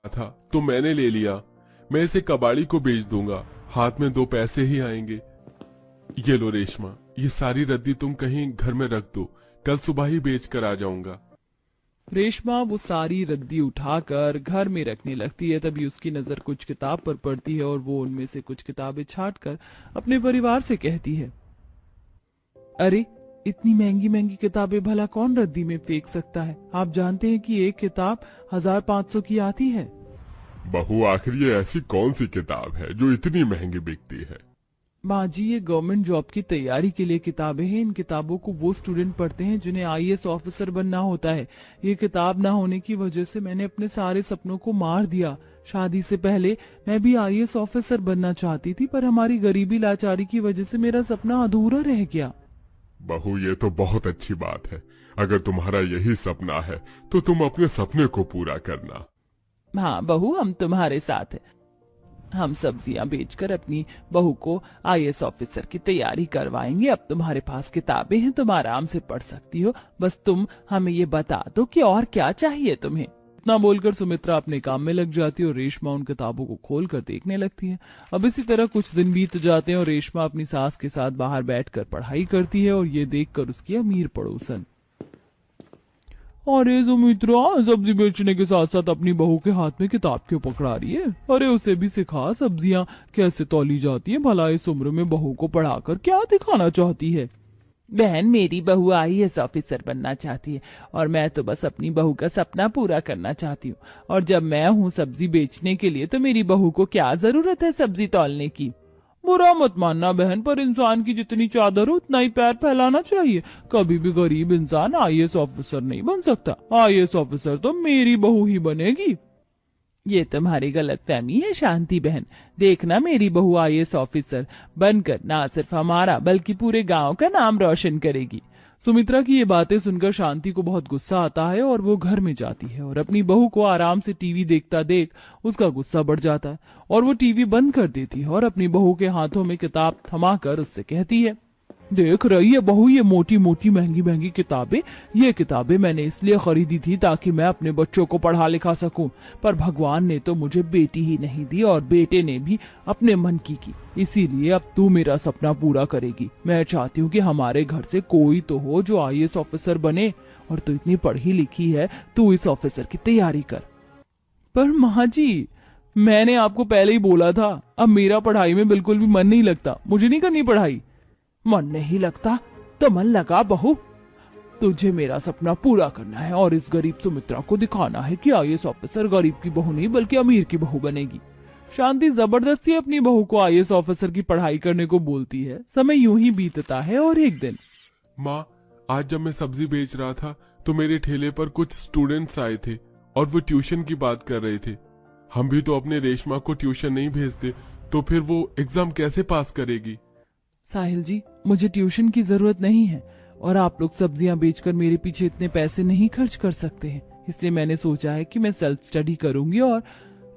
था तो मैंने ले लिया। मैं इसे कबाड़ी को बेच दूंगा, हाथ में 2 पैसे ही आएंगे। ये लो रेशमा, ये सारी रद्दी तुम कहीं घर में रख दो, कल सुबह ही बेच कर आ जाऊंगा। रेशमा वो सारी रद्दी उठाकर घर में रखने लगती है। तभी उसकी नजर कुछ किताब पर पड़ती है और वो उनमें से कुछ किताबें छांटकर अपने परिवार से कहती है, अरे इतनी महंगी महंगी किताबें भला कौन रद्दी में फेंक सकता है? आप जानते हैं कि एक किताब 1500 की आती है। बहू, आखिर ये ऐसी कौन सी किताब है जो इतनी महंगी बिकती है? माँ जी, ये गवर्नमेंट जॉब की तैयारी के लिए किताबें हैं। इन किताबों को वो स्टूडेंट पढ़ते हैं जिन्हें आईएएस ऑफिसर बनना होता है। ये किताब ना होने की वजह से मैंने अपने सारे सपनों को मार दिया। शादी से पहले मैं भी आईएएस ऑफिसर बनना चाहती थी, पर हमारी गरीबी लाचारी की वजह से मेरा सपना अधूरा रह गया। बहू, ये तो बहुत अच्छी बात है। अगर तुम्हारा यही सपना है तो तुम अपने सपने को पूरा करना। हाँ बहू, हम तुम्हारे साथ हैं। हम सब्जियां बेचकर अपनी बहू को आईएएस ऑफिसर की तैयारी करवाएंगे। अब तुम्हारे पास किताबें हैं, तुम आराम से पढ़ सकती हो। बस तुम हमें ये बता दो कि और क्या चाहिए तुम्हें। इतना बोलकर सुमित्रा अपने काम में लग जाती है और रेशमा उन किताबों को खोल कर देखने लगती है। अब इसी तरह कुछ दिन बीत जाते हैं और रेशमा अपनी सास के साथ बाहर बैठकर पढ़ाई करती है और ये देखकर उसकी अमीर पड़ोसन, अरे सुमित्रा सब्जी बेचने के साथ साथ अपनी बहू के हाथ में किताब क्यों पकड़ा रही है? अरे उसे भी सिखा सब्जियां कैसे तौली जाती है। भला इस उम्र में बहू को पढ़ाकर क्या दिखाना चाहती है? बहन, मेरी बहू आईएएस ऑफिसर बनना चाहती है और मैं तो बस अपनी बहू का सपना पूरा करना चाहती हूँ। और जब मैं हूँ सब्जी बेचने के लिए तो मेरी बहू को क्या जरूरत है सब्जी तौलने की? बुरा मत मानना बहन, पर इंसान की जितनी चादर हो उतना ही पैर फैलाना चाहिए। कभी भी गरीब इंसान आईएएस ऑफिसर नहीं बन सकता। आईएएस ऑफिसर तो मेरी बहू ही बनेगी। ये तुम्हारी गलतफहमी है शांति बहन। देखना, मेरी बहू आईएएस ऑफिसर बनकर ना सिर्फ हमारा बल्कि पूरे गांव का नाम रोशन करेगी। सुमित्रा की ये बातें सुनकर शांति को बहुत गुस्सा आता है और वो घर में जाती है और अपनी बहू को आराम से टीवी देखता देख उसका गुस्सा बढ़ जाता है और वो टीवी बंद कर देती है और अपनी बहू के हाथों में किताब थमाकर उससे कहती है, देख रही है बहू, ये मोटी मोटी महंगी महंगी किताबें। ये किताबें मैंने इसलिए खरीदी थी ताकि मैं अपने बच्चों को पढ़ा लिखा सकूं, पर भगवान ने तो मुझे बेटी ही नहीं दी और बेटे ने भी अपने मन की इसीलिए अब तू मेरा सपना पूरा करेगी। मैं चाहती हूँ कि हमारे घर से कोई तो हो जो आईएएस ऑफिसर बने, और तू इतनी पढ़ी लिखी है, तू इस ऑफिसर की तैयारी कर। पर माँ जी, मैंने आपको पहले ही बोला था, अब मेरा पढ़ाई में बिल्कुल भी मन नहीं लगता। मुझे नहीं करनी पढ़ाई। मन नहीं लगता तो मन लगा बहू। तुझे मेरा सपना पूरा करना है और इस गरीब सुमित्रा को दिखाना है कि आईएएस ऑफिसर गरीब की बहू नहीं बल्कि अमीर की बहू बनेगी। शांति जबरदस्ती अपनी बहू को आईएएस ऑफिसर की पढ़ाई करने को बोलती है। समय यूं ही बीतता है और एक दिन, माँ, आज जब मैं सब्जी बेच रहा था तो मेरे ठेले पर कुछ स्टूडेंट्स आए थे और वो ट्यूशन की बात कर रहे थे। हम भी तो अपने रेशमा को ट्यूशन नहीं भेजते तो फिर वो एग्जाम कैसे पास करेगी? साहिल जी, मुझे ट्यूशन की जरूरत नहीं है और आप लोग सब्जियां बेचकर मेरे पीछे इतने पैसे नहीं खर्च कर सकते हैं। इसलिए मैंने सोचा है कि मैं सेल्फ स्टडी करूंगी और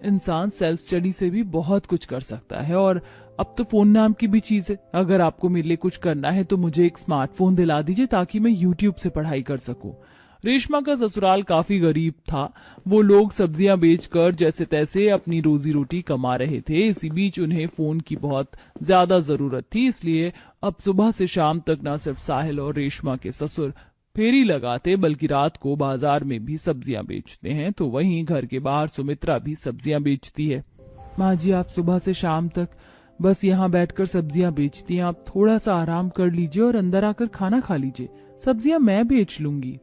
इंसान सेल्फ स्टडी से भी बहुत कुछ कर सकता है। और अब तो फोन नाम की भी चीज है। अगर आपको मेरे लिए कुछ करना है तो मुझे एक स्मार्टफोन दिला दीजिए ताकि मैं यूट्यूब से पढ़ाई कर सकूं। रेशमा का ससुराल काफी गरीब था। वो लोग सब्जियां बेचकर जैसे तैसे अपनी रोजी रोटी कमा रहे थे। इसी बीच उन्हें फोन की बहुत ज्यादा जरूरत थी, इसलिए अब सुबह से शाम तक न सिर्फ साहिल और रेशमा के ससुर फेरी लगाते बल्कि रात को बाजार में भी सब्जियां बेचते हैं। तो वहीं घर के बाहर सुमित्रा भी सब्जियां बेचती है। माँ जी, आप सुबह से शाम तक बस यहाँ बैठकर सब्जियां बेचती हैं। आप थोड़ा सा आराम कर लीजिए और अंदर आकर खाना खा लीजिए। सब्जियां मैं बेच लूंगी।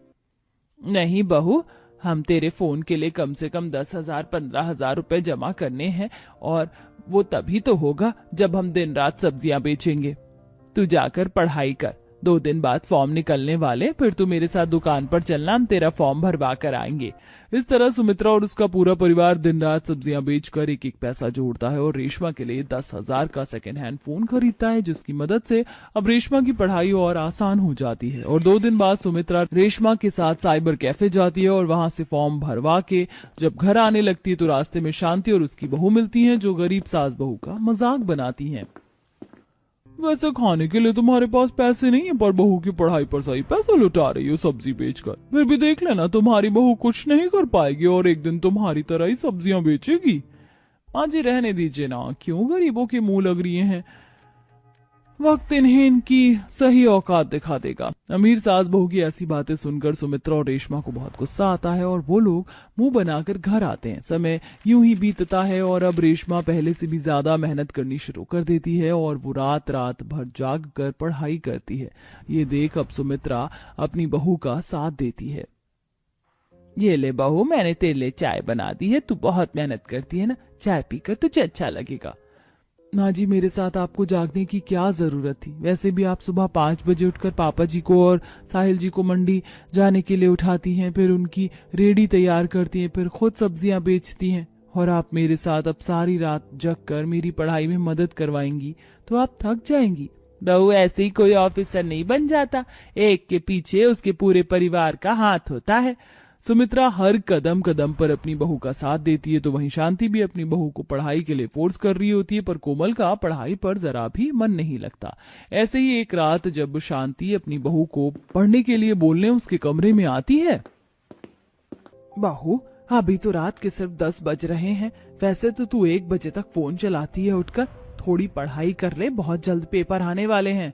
नहीं बहू, हम तेरे फोन के लिए कम से कम 10,000 15,000 रुपए जमा करने हैं और वो तभी तो होगा जब हम दिन रात सब्जियां बेचेंगे। तू जाकर पढ़ाई कर। 2 दिन बाद फॉर्म निकलने वाले, फिर तू मेरे साथ दुकान पर चलना, हम तेरा फॉर्म भरवा कर आएंगे। इस तरह सुमित्रा और उसका पूरा परिवार दिन रात सब्जियां बेचकर एक एक पैसा जोड़ता है और रेशमा के लिए 10,000 का सेकेंड हैंड फोन खरीदता है, जिसकी मदद से अब रेशमा की पढ़ाई और आसान हो जाती है। और 2 दिन बाद सुमित्रा रेशमा के साथ साइबर कैफे जाती है और वहां से फॉर्म भरवा के जब घर आने लगती है तो रास्ते में शांति और उसकी बहू मिलती है, जो गरीब सास बहू का मजाक बनाती है। वैसे खाने के लिए तुम्हारे पास पैसे नहीं है, पर बहू की पढ़ाई पर सही पैसा लुटा रही हो सब्जी बेचकर। फिर भी देख लेना, तुम्हारी बहू कुछ नहीं कर पाएगी और एक दिन तुम्हारी तरह ही सब्जियां बेचेगी। माँ जी रहने दीजिए ना, क्यों गरीबों के मुंह लग रही हैं। वक्त इन्हें इनकी सही औकात दिखा देगा। अमीर सास बहू की ऐसी बातें सुनकर सुमित्रा और रेशमा को बहुत गुस्सा आता है और वो लोग मुंह बनाकर घर आते हैं। समय यूं ही बीतता है और अब रेशमा पहले से भी ज्यादा मेहनत करनी शुरू कर देती है और वो रात रात भर जाग कर पढ़ाई करती है। ये देख अब सुमित्रा अपनी बहू का साथ देती है। ये ले बहू, मैंने तेरे लिए चाय बना दी है, तू बहुत मेहनत करती है ना, चाय पीकर तुझे अच्छा लगेगा। माँ जी मेरे साथ आपको जागने की क्या जरूरत थी, वैसे भी आप सुबह 5 बजे उठकर पापा जी को और साहिल जी को मंडी जाने के लिए उठाती हैं, फिर उनकी रेडी तैयार करती हैं, फिर खुद सब्जियां बेचती हैं और आप मेरे साथ अब सारी रात जग कर मेरी पढ़ाई में मदद करवाएंगी तो आप थक जाएंगी। बहू ऐसे ही कोई ऑफिसर नहीं बन जाता, एक के पीछे उसके पूरे परिवार का हाथ होता है। सुमित्रा हर कदम कदम पर अपनी बहू का साथ देती है तो वहीं शांति भी अपनी बहू को पढ़ाई के लिए फोर्स कर रही होती है, पर कोमल का पढ़ाई पर जरा भी मन नहीं लगता। ऐसे ही एक रात जब शांति अपनी बहू को पढ़ने के लिए बोलने उसके कमरे में आती है। बहू अभी तो रात के सिर्फ 10 बज रहे हैं, वैसे तो तू 1 बजे तक फोन चलाती है, उठकर थोड़ी पढ़ाई कर ले, बहुत जल्द पेपर आने वाले हैं।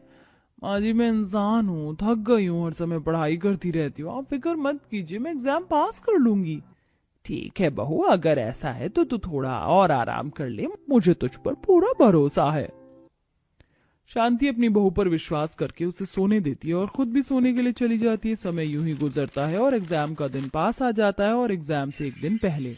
माँ जी मैं इंसान हूँ, थक गई हूँ, हर समय पढ़ाई करती रहती हूँ, आप फिक्र मत कीजिए, मैं एग्जाम पास कर लूंगी। ठीक है बहू, अगर ऐसा है तो तू थोड़ा और आराम कर ले, मुझे तुझ पर पूरा भरोसा है। शांति अपनी बहू पर विश्वास करके उसे सोने देती है और खुद भी सोने के लिए चली जाती है। समय यूं ही गुजरता है और एग्जाम का दिन पास आ जाता है और एग्जाम से एक दिन पहले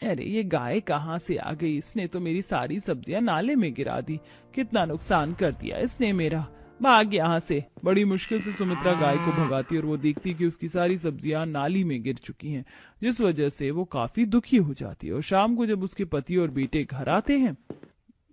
अरे ये गाय कहाँ से आ गई, इसने तो मेरी सारी सब्जियां नाले में गिरा दी, कितना नुकसान कर दिया इसने मेरा, भाग यहाँ से। बड़ी मुश्किल से सुमित्रा गाय को भगाती और वो देखती कि उसकी सारी सब्जियां नाली में गिर चुकी हैं, जिस वजह से वो काफी दुखी हो जाती है। और शाम को जब उसके पति और बेटे घर आते हैं,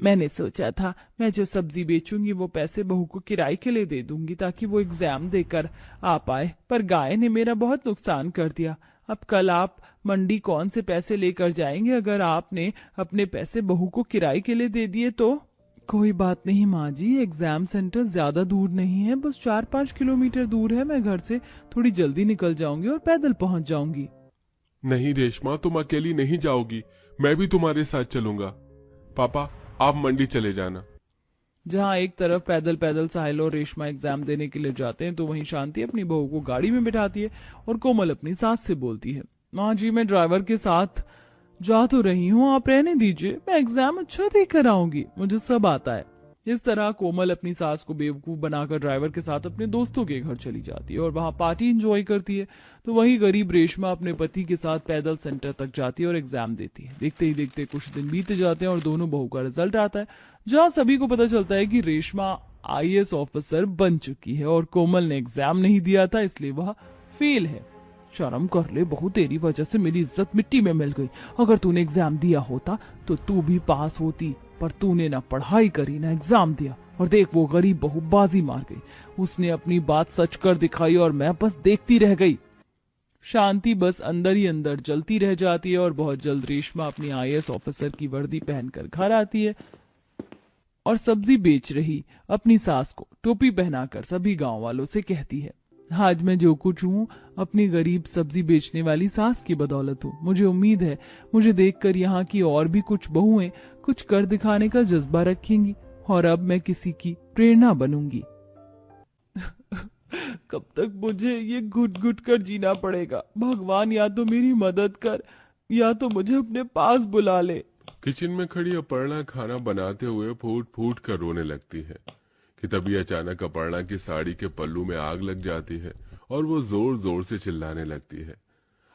मैंने सोचा था मैं जो सब्जी बेचूंगी वो पैसे बहू को किराए के लिए दे दूंगी ताकि वो एग्जाम देकर आ पाए, पर गाय ने मेरा बहुत नुकसान कर दिया। अब कल आप मंडी कौन से पैसे लेकर जाएंगे, अगर आपने अपने पैसे बहू को किराए के लिए दे दिए तो? कोई बात नहीं माँ जी, एग्जाम सेंटर ज्यादा दूर नहीं है, बस 4-5 किलोमीटर दूर है, मैं घर से थोड़ी जल्दी निकल जाऊंगी और पैदल पहुंच जाऊंगी। नहीं रेशमा, तुम अकेली नहीं जाओगी, मैं भी तुम्हारे साथ चलूंगा। पापा आप मंडी चले जाना। जहाँ एक तरफ पैदल पैदल साहिल और रेशमा एग्जाम देने के लिए जाते हैं तो वहीं शांति अपनी बहू को गाड़ी में बिठाती है और कोमल अपनी सास से बोलती है, माँ जी मैं ड्राइवर के साथ जा तो रही हूँ, आप रहने दीजिए, मैं एग्जाम अच्छा देकर आऊंगी, मुझे सब आता है। इस तरह कोमल अपनी सास को बेवकूफ बनाकर ड्राइवर के साथ अपने दोस्तों के घर चली जाती है और वहां पार्टी एंजॉय करती है। तो वहीं गरीब रेशमा अपने पति के साथ पैदल सेंटर तक जाती है और एग्जाम देती है। देखते ही देखते कुछ दिन बीत जाते हैं और दोनों बहू का रिजल्ट आता है, जहाँ सभी को पता चलता है कि रेशमा IAS ऑफिसर बन चुकी है और कोमल ने एग्जाम नहीं दिया था इसलिए वह फेल है। शर्म कर ले बहू, तेरी वजह से मेरी इज्जत मिट्टी में मिल गई, अगर तूने एग्जाम दिया होता तो तू भी पास होती, पर तूने ना पढ़ाई करी ना एग्जाम दिया, और देख वो गरीब बहू बाजी मार गई, उसने अपनी बात सच कर दिखाई और मैं बस देखती रह गई। शांति बस अंदर ही अंदर जलती रह जाती है और बहुत जल्द रेशमा अपनी IAS ऑफिसर की वर्दी पहनकर घर आती है और सब्जी बेच रही अपनी सास को टोपी पहनाकर सभी गांव वालों से कहती है, आज मैं जो कुछ हूँ अपनी गरीब सब्जी बेचने वाली सास की बदौलत हूँ। मुझे उम्मीद है मुझे देखकर यहाँ की और भी कुछ बहुएं कुछ कर दिखाने का जज्बा रखेंगी और अब मैं किसी की प्रेरणा बनूंगी। कब तक मुझे ये घुट घुट कर जीना पड़ेगा, भगवान या तो मेरी मदद कर या तो मुझे अपने पास बुला ले। किचन में खड़ी अपर्णा खाना बनाते हुए फूट फूट कर रोने लगती है कि तभी अचानक अपर्णा की साड़ी के पल्लू में आग लग जाती है और वो जोर जोर से चिल्लाने लगती है।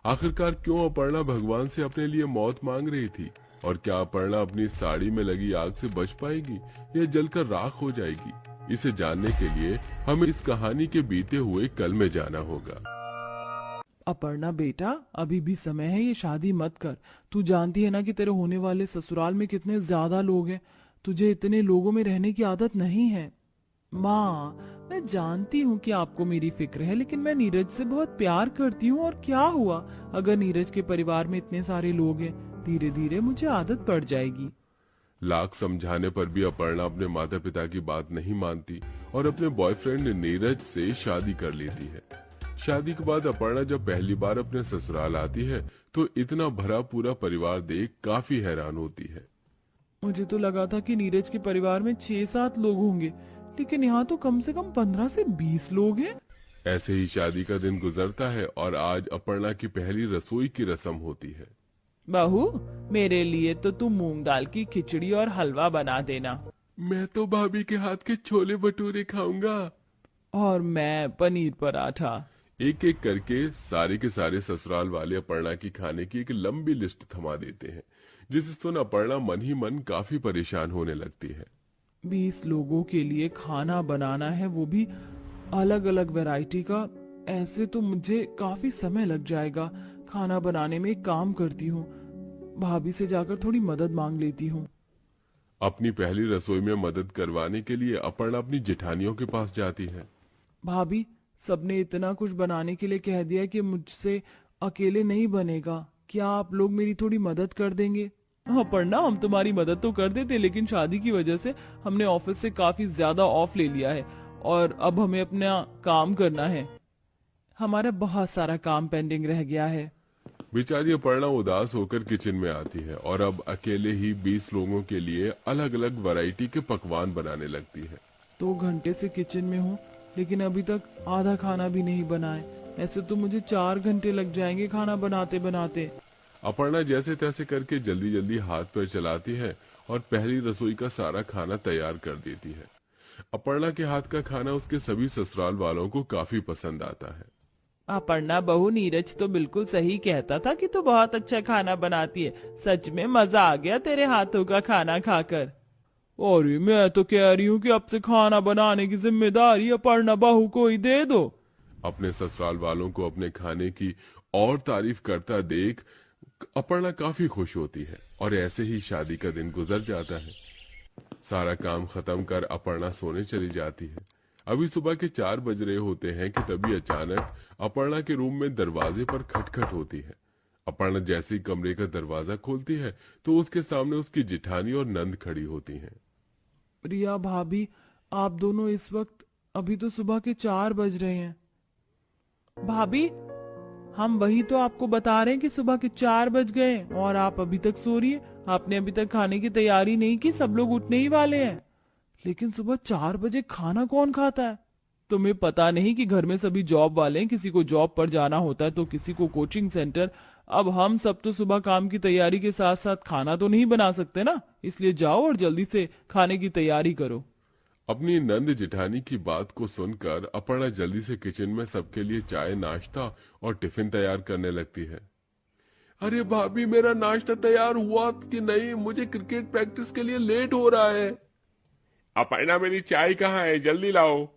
आखिरकार क्यों अपर्णा भगवान से अपने लिए मौत मांग रही थी, और क्या अपर्णा अपनी साड़ी में लगी आग से बच पाएगी या जलकर राख हो जाएगी? इसे जानने के लिए हमें इस कहानी के बीते हुए कल में जाना होगा। अपर्णा बेटा, अभी भी समय है, ये शादी मत कर। तू जानती है ना कि तेरे होने वाले ससुराल में कितने ज्यादा लोग हैं, तुझे इतने लोगों में रहने की आदत नहीं है। माँ मैं जानती हूँ कि आपको मेरी फिक्र है, लेकिन मैं नीरज से बहुत प्यार करती हूँ, और क्या हुआ अगर नीरज के परिवार में इतने सारे लोग हैं, धीरे धीरे मुझे आदत पड़ जाएगी। लाख समझाने पर भी अपर्णा अपने माता पिता की बात नहीं मानती और अपने बॉयफ्रेंड नीरज से शादी कर लेती है। शादी के बाद अपर्णा जब पहली बार अपने ससुराल आती है तो इतना भरा पूरा परिवार देख काफी हैरान होती है। मुझे तो लगा था कि नीरज के परिवार में 6-7 लोग होंगे, लेकिन यहाँ तो कम से कम 15 से 20 लोग हैं। ऐसे ही शादी का दिन गुजरता है और आज अपर्णा की पहली रसोई की रस्म होती है। बहू, मेरे लिए तो तू मूंग दाल की खिचड़ी और हलवा बना देना। मैं तो भाभी के हाथ के छोले भटूरे खाऊंगा। और मैं पनीर पराठा। एक एक करके सारे के सारे ससुराल वाले अपर्णा की खाने की एक लंबी लिस्ट थमा देते हैं, जिसे सुन अपर्णा मन ही मन काफी परेशान होने लगती है। 20 लोगों के लिए खाना बनाना है, वो भी अलग अलग वैरायटी का। ऐसे तो मुझे काफी समय लग जाएगा। खाना बनाने में एक काम करती हूँ, भाभी से जाकर थोड़ी मदद मांग लेती हूँ। अपनी पहली रसोई में मदद करवाने के लिए अपर्णा अपनी जेठानियों के पास जाती है। भाभी, सबने इतना कुछ बनाने के लिए कह दिया कि मुझसे अकेले नहीं बनेगा। क्या आप लोग मेरी थोड़ी मदद कर देंगे? हाँ पढ़ना, हम तुम्हारी मदद तो कर देते, लेकिन शादी की वजह से हमने ऑफिस से काफी ज्यादा ऑफ ले लिया है और अब हमें अपना काम करना है। हमारा बहुत सारा काम पेंडिंग रह गया है। बेचारी अपर्णा उदास होकर किचन में आती है और अब अकेले ही 20 लोगों के लिए अलग अलग वैरायटी के पकवान बनाने लगती है। 2 घंटे से किचन में हूँ, लेकिन अभी तक आधा खाना भी नहीं बना है। ऐसे तो मुझे 4 घंटे लग जाएंगे खाना बनाते बनाते। अपर्णा जैसे तैसे करके जल्दी जल्दी हाथ पैर चलाती है और पहली रसोई का सारा खाना तैयार कर देती है। अपर्णा के हाथ का खाना उसके सभी ससुराल वालों को काफी पसंद आता है। अपर्णा बहू, नीरज तो बिल्कुल सही कहता था कि तू बहुत अच्छा खाना बनाती है। सच में मजा आ गया तेरे हाथों का खाना खाकर। और मैं तो कह रही हूँ कि अब से खाना बनाने की जिम्मेदारी अपर्णा बहू को ही दे दो। अपने ससुराल वालों को अपने खाने की और तारीफ करता देख अपर्णा काफी खुश होती है और ऐसे ही शादी का दिन गुजर जाता है। सारा काम खत्म कर अपर्णा सोने चली जाती है। अभी सुबह के 4 बज रहे होते हैं कि तभी अचानक अपर्णा के रूम में दरवाजे पर खटखट होती है। अपर्णा जैसे ही कमरे का दरवाजा खोलती है तो उसके सामने उसकी जेठानी और नंद खड़ी होती हैं। रिया भाभी, आप दोनों इस वक्त, अभी तो सुबह के 4 बज रहे हैं। भाभी, हम वही तो आपको बता रहे हैं कि सुबह के 4 बज गए और आप अभी तक सो रही है। आपने अभी तक खाने की तैयारी नहीं की, सब लोग उठने ही वाले हैं। लेकिन सुबह 4 बजे खाना कौन खाता है? तुम्हें पता नहीं कि घर में सभी जॉब वाले हैं, किसी को जॉब पर जाना होता है तो किसी को कोचिंग सेंटर। अब हम सब तो सुबह काम की तैयारी के साथ साथ खाना तो नहीं बना सकते ना, इसलिए जाओ और जल्दी से खाने की तैयारी करो। अपनी नंद जेठानी की बात को सुनकर अपर्णा जल्दी से किचन में सबके लिए चाय, नाश्ता और टिफिन तैयार करने लगती है। अरे भाभी, मेरा नाश्ता तैयार हुआ कि नहीं? मुझे क्रिकेट प्रैक्टिस के लिए लेट हो रहा है। अपर्णा, मेरी चाय कहाँ है? जल्दी लाओ।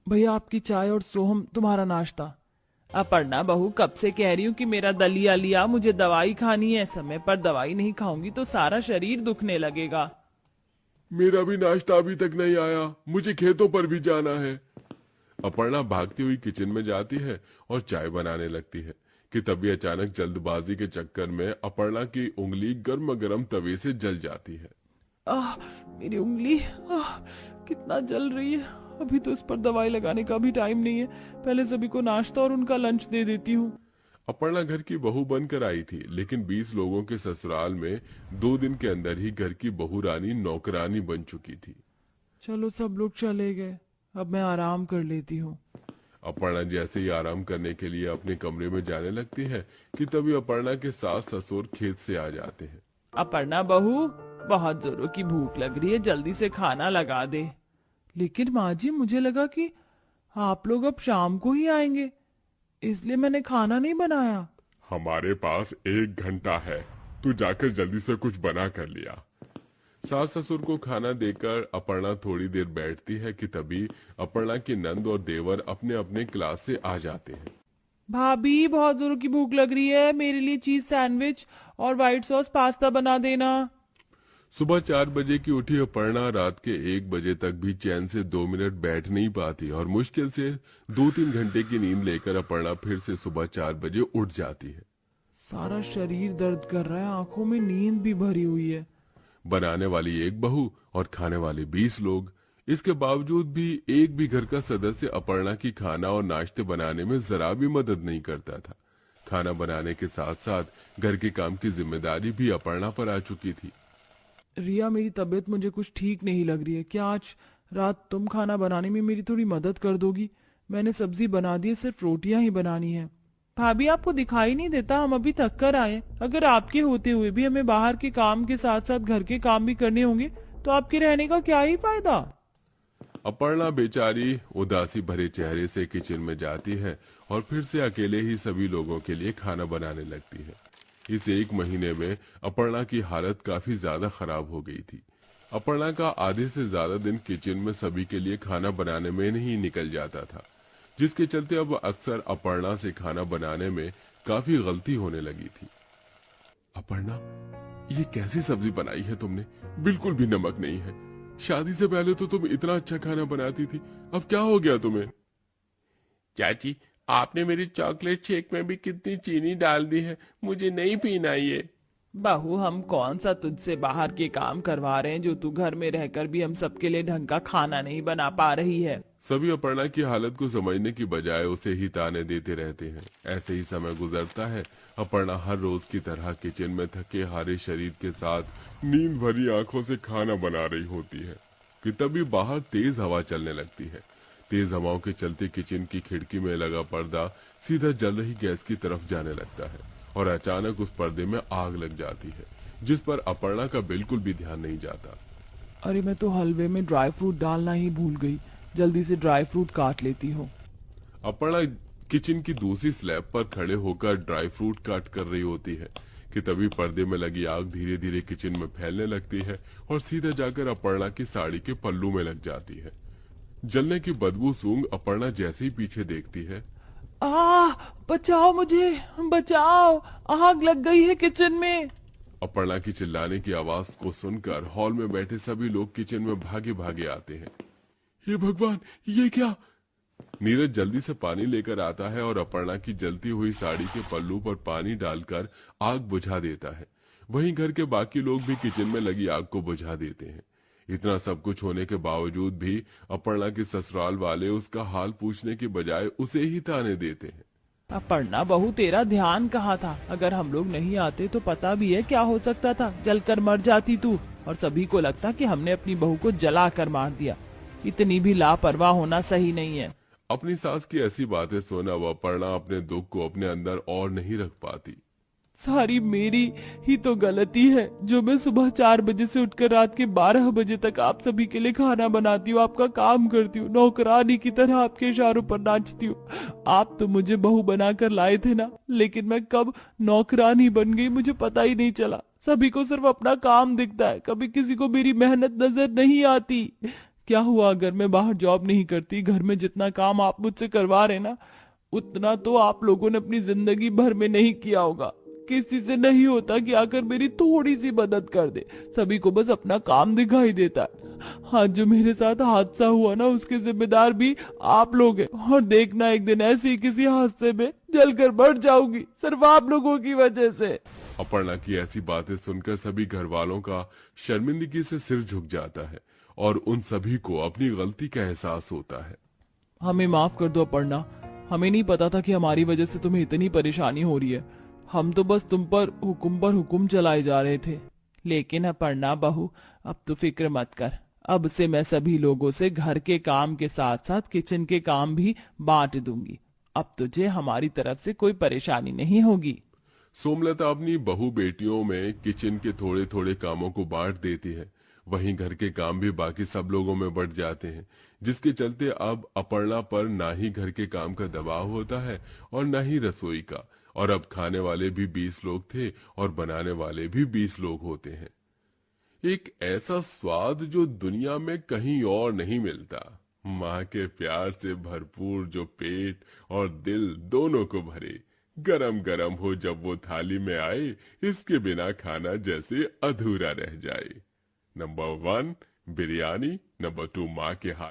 भैया, आपकी चाय और सोहम तुम्हारा नाश्ता। अपर्णा बहू, कब से कह रही हूँ कि मेरा दलिया लिया, मुझे दवाई खानी है। समय पर दवाई नहीं खाऊंगी तो सारा शरीर दुखने लगेगा। मेरा भी नाश्ता अभी तक नहीं आया, मुझे खेतों पर भी जाना है। अपर्णा भागती हुई किचन में जाती है और चाय बनाने लगती है कि तभी अचानक जल्दबाजी के चक्कर में अपर्णा की उंगली गर्म गर्म तवे से जल जाती है। मेरी उंगली कितना जल रही है। अभी तो इस पर दवाई लगाने का भी टाइम नहीं है। पहले सभी को नाश्ता और उनका लंच दे देती हूँ। अपर्णा घर की बहू बनकर आई थी, लेकिन 20 लोगों के ससुराल में 2 दिन के अंदर ही घर की बहू रानी नौकरानी बन चुकी थी। चलो, सब लोग चले गए, अब मैं आराम कर लेती हूँ। अपर्णा जैसे ही आराम करने के लिए अपने कमरे में जाने लगती है कि तभी अपर्णा के सास ससुर खेत से आ जाते हैं। अपर्णा बहू, बहुत जोरों की भूख लग रही है, जल्दी से खाना लगा दे। लेकिन माँ जी, मुझे लगा कि आप लोग अब शाम को ही आएंगे, इसलिए मैंने खाना नहीं बनाया। हमारे पास 1 घंटा है, तू जाकर जल्दी से कुछ बना कर लिया। सास ससुर को खाना देकर अपर्णा थोड़ी देर बैठती है कि तभी अपर्णा की नंद और देवर अपने अपने क्लास से आ जाते हैं। भाभी, बहुत जोरों की भूख लग रही है, मेरे लिए चीज सैंडविच और व्हाइट सॉस पास्ता बना देना। सुबह 4 बजे की उठी अपर्णा रात के 1 बजे तक भी चैन से 2 मिनट बैठ नहीं पाती और मुश्किल से 2-3 घंटे की नींद लेकर अपर्णा फिर से सुबह 4 बजे उठ जाती है। सारा शरीर दर्द कर रहा है, आंखों में नींद भी भरी हुई है। बनाने वाली एक बहू और खाने वाले 20 लोग। इसके बावजूद भी एक भी घर का सदस्य अपर्णा की खाना और नाश्ते बनाने में जरा भी मदद नहीं करता था। खाना बनाने के साथ साथ घर के काम की जिम्मेदारी भी अपर्णा पर आ चुकी थी। रिया, मेरी तबीयत मुझे कुछ ठीक नहीं लग रही है। क्या आज रात तुम खाना बनाने में मेरी थोड़ी मदद कर दोगी? मैंने सब्जी बना दी है, सिर्फ रोटियां ही बनानी है। भाभी, आपको दिखाई नहीं देता? हम अभी थक कर आए। अगर आपके होते हुए भी हमें बाहर के काम के साथ साथ घर के काम भी करने होंगे तो आपके रहने का क्या ही फायदा। अपर्णा बेचारी उदासी भरे चेहरे से किचन में जाती है और फिर से अकेले ही सभी लोगों के लिए खाना बनाने लगती है। इस एक महीने में अपर्णा की हालत काफी ज्यादा खराब हो गई थी। अपर्णा का आधे से ज्यादा दिन किचन में सभी के लिए खाना बनाने में नहीं निकल जाता था, जिसके चलते अब अक्सर अपर्णा से खाना बनाने में काफी गलती होने लगी थी। अपर्णा, ये कैसी सब्जी बनाई है तुमने? बिल्कुल भी नमक नहीं है। शादी से पहले तो तुम इतना अच्छा खाना बनाती थी, अब क्या हो गया तुम्हें? चाची, आपने मेरी चॉकलेट शेक में भी कितनी चीनी डाल दी है, मुझे नहीं पीना ये। बहू, हम कौन सा तुझसे बाहर के काम करवा रहे हैं जो तू घर में रहकर भी हम सबके लिए ढंग का खाना नहीं बना पा रही है। सभी अपर्णा की हालत को समझने की बजाय उसे ही ताने देते रहते हैं। ऐसे ही समय गुजरता है। अपर्णा हर रोज की तरह किचन में थके हारे शरीर के साथ नींद भरी आंखों से खाना बना रही होती है कि तभी बाहर तेज हवा चलने लगती है। तेज हवाओं के चलते किचन की खिड़की में लगा पर्दा सीधा जल रही गैस की तरफ जाने लगता है और अचानक उस पर्दे में आग लग जाती है, जिस पर अपर्णा का बिल्कुल भी ध्यान नहीं जाता। अरे, मैं तो हलवे में ड्राई फ्रूट डालना ही भूल गई। जल्दी से ड्राई फ्रूट काट लेती हूँ। अपर्णा किचन की दूसरी स्लैब पर खड़े होकर ड्राई फ्रूट काट कर रही होती है कि तभी पर्दे में लगी आग धीरे धीरे किचन में फैलने लगती है और सीधा जाकर अपर्णा की साड़ी के पल्लू में लग जाती है। जलने की बदबू सूंघ अपर्णा जैसे ही पीछे देखती है। बचाओ मुझे, बचाओ, आग लग गई है किचन में। अपर्णा की चिल्लाने की आवाज को सुनकर हॉल में बैठे सभी लोग किचन में भागे भागे आते हैं। हे भगवान, ये क्या? नीरज जल्दी से पानी लेकर आता है और अपर्णा की जलती हुई साड़ी के पल्लू पर पानी डालकर आग बुझा देता है। वहीं घर के बाकी लोग भी किचन में लगी आग को बुझा देते हैं। इतना सब कुछ होने के बावजूद भी अपर्णा के ससुराल वाले उसका हाल पूछने की बजाय उसे ही ताने देते हैं। अपर्णा बहू, तेरा ध्यान कहाँ था? अगर हम लोग नहीं आते तो पता भी है क्या हो सकता था। जलकर मर जाती तू और सभी को लगता कि हमने अपनी बहू को जला कर मार दिया। इतनी भी लापरवाह होना सही नहीं है। अपनी सास की ऐसी बातें सुना वह अपर्णा अपने दुख को अपने अंदर और नहीं रख पाती। सारी मेरी ही तो गलती है जो मैं सुबह 4 बजे से उठकर रात के 12 बजे तक आप सभी के लिए खाना बनाती हूँ, आपका काम करती हूँ, नौकरानी की तरह आपके इशारों पर नाचती हूँ। आप तो मुझे बहू बनाकर लाए थे ना, लेकिन मैं कब नौकरानी बन गई मुझे पता ही नहीं चला। सभी को सिर्फ अपना काम दिखता है, कभी किसी को मेरी मेहनत नजर नहीं आती। क्या हुआ अगर मैं बाहर जॉब नहीं करती? घर में जितना काम आप मुझसे करवा रहे ना, उतना तो आप लोगों ने अपनी जिंदगी भर में नहीं किया होगा। किसी से नहीं होता कि आकर मेरी थोड़ी सी मदद कर दे। सभी को बस अपना काम दिखाई देता है। हाँ, जो मेरे साथ हादसा हुआ ना, उसके जिम्मेदार भी आप लोग हैं। और देखना, एक दिन ऐसे ही किसी हादसे में जलकर मर जाऊंगी, सिर्फ आप लोगों की वजह से। अपर्णा की ऐसी बातें सुनकर सभी घर वालों का शर्मिंदगी से सिर झुक जाता है और उन सभी को अपनी गलती का एहसास होता है। हमें माफ कर दो अपर्णा, हमें नहीं पता था कि हमारी वजह से तुम्हें इतनी परेशानी हो रही है। हम तो बस तुम पर हुक्म चलाए जा रहे थे। लेकिन अपर्णा बहू, अब तो फिक्र मत कर। अब से मैं सभी लोगों से घर के काम के साथ साथ किचन के काम भी बांट दूंगी। अब तुझे हमारी तरफ से कोई परेशानी नहीं होगी। सोमलता अपनी बहू बेटियों में किचन के थोड़े थोड़े कामों को बांट देती है। वहीं घर के काम भी बाकी सब लोगों में बढ़ जाते हैं, जिसके चलते अब अपर्णा पर ना ही घर के काम का दबाव होता है और ना ही रसोई का। और अब खाने वाले भी 20 लोग थे और बनाने वाले भी 20 लोग होते हैं। एक ऐसा स्वाद जो दुनिया में कहीं और नहीं मिलता। माँ के प्यार से भरपूर जो पेट और दिल दोनों को भरे, गरम गरम हो जब वो थाली में आए, इसके बिना खाना जैसे अधूरा रह जाए। नंबर 1 बिरयानी, नंबर 2 माँ के हाथ